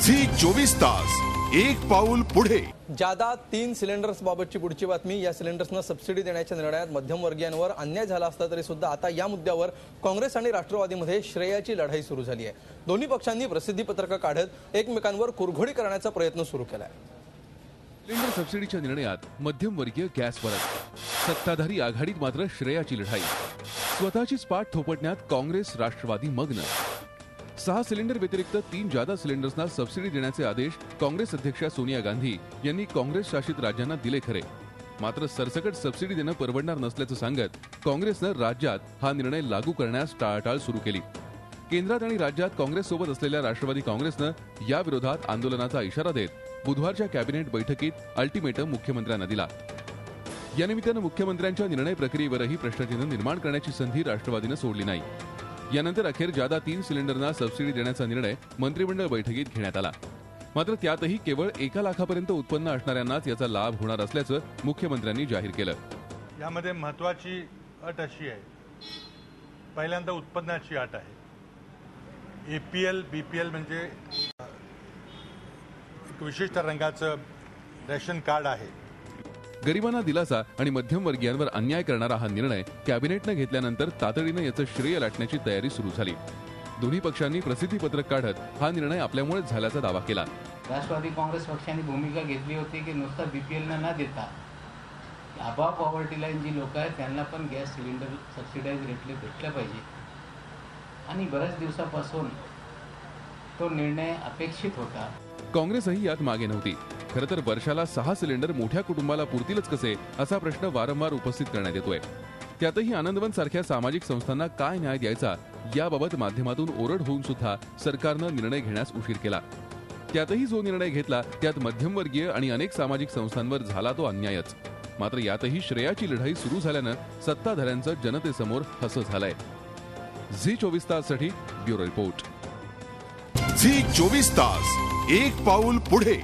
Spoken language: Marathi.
झी 24 तास एक पाऊल पुढे। जादा 3 सिलेंडर्स बाबतची पुढची बातमी। या सिलेंडर्सना सबसिडी देण्याच्या निर्णयात मध्यमवर्गीयांवर अन्याय झाला असता तरी सुद्धा आता या मुद्द्यावर काँग्रेस आणि राष्ट्रवादीमध्ये श्रेयाची लढाई सुरू झाली आहे। दोन्ही पक्षांनी प्रसिद्धी पत्रक काढत एकमेकांवर कुरघोडी करण्याचा प्रयत्न सुरू केलाय। सिलेंडर सबसिडीच्या निर्णयात मध्यमवर्गीय गॅस परत, सत्ताधारी आघाडीत मात्र श्रेयाची लढाई। स्वतःचीच पाठ थोपटण्यात काँग्रेस राष्ट्रवादी मग्न। 6 सिलेंडर व्यतिरिक्त 3 जादा सिलेंडर्सना सबसिडी देण्याचे आदेश काँग्रेस अध्यक्षा सोनिया गांधी यांनी काँग्रेस शासित राज्यांना दिले खरे, मात्र सरसकट सबसिडी देणं परवडणार नसल्याचं सांगत काँग्रेसनं राज्यात हा निर्णय लागू करण्यास टाळाटाळ सुरू केली। केंद्रात आणि राज्यात काँग्रेससोबत असलेल्या राष्ट्रवादी काँग्रेसनं या विरोधात आंदोलनाचा इशारा देत बुधवारच्या कॅबिनेट बैठकीत अल्टिमेटम मुख्यमंत्र्यांना दिला। या निमित्तानं मुख्यमंत्र्यांच्या निर्णय प्रक्रियेवरही प्रश्नचिन्ह निर्माण करण्याची संधी राष्ट्रवादीनं सोडली नाही। यानंतर अखेर जादा 3 सिलेंडरना सबसिडी देण्याचा निर्णय मंत्रिमंडळ बैठकीत घेण्यात आला, मात्र त्यातही केवळ 1 लाखापर्यंत उत्पन्न असणाऱ्यांनाच याचा लाभ होणार असल्याचं मुख्यमंत्र्यांनी जाहीर केलं। यामध्ये महत्त्वाची अट अशी आहे, पहिल्यांदा उत्पन्नाची अट आहे। एपीएल बीपीएल म्हणजे एक विशिष्ट रंगाचं रेशन कार्ड आहे। गरिबांना दिलासा आणि मध्यमवर्गीयांवर अन्याय करणारा हा निर्णय कॅबिनेटनं घेतल्यानंतर तातडीनं याचं श्रेय लाटण्याची तयारी सुरू झाली। दोन्ही पक्षांनी प्रसिद्धी पत्रक काढत हा निर्णय आपल्यामुळेच झाल्याचा दावा केला। राष्ट्रवादी काँग्रेस पक्षाने भूमिका घेतली होती की नुसता बीपीएलना न देता अबाव पॉवर्टी लाईन जी लोक आहेत त्यांना पण गॅस सिलेंडर सबसिडाइज रेटले भेटले पाहिजे आणि बऱ्याच दिवसापासून तो निर्णय अपेक्षित होता। काँग्रेसही यात मागे नव्हती। खरं तर वर्षाला 6 सिलेंडर मोठ्या कुटुंबाला पुरतीलच कसे असा प्रश्न वारंवार उपस्थित करण्यात येतोय। त्यातही आनंदवन सारख्या सामाजिक संस्थांना काय न्याय द्यायचा याबाबत माध्यमातून ओरड होऊन सुद्धा सरकारनं निर्णय घेण्यास उशीर केला। त्यातही जो निर्णय घेतला त्यात मध्यमवर्गीय आणि अनेक सामाजिक संस्थांवर झाला तो अन्यायच। मात्र यातही श्रेयाची लढाई सुरू झाल्यानं सत्ताधाऱ्यांचं जनतेसमोर हसं झालंय। झी 24 ताससाठी ब्युरो रिपोर्ट। झी 24 तास एक पाऊल पुढे।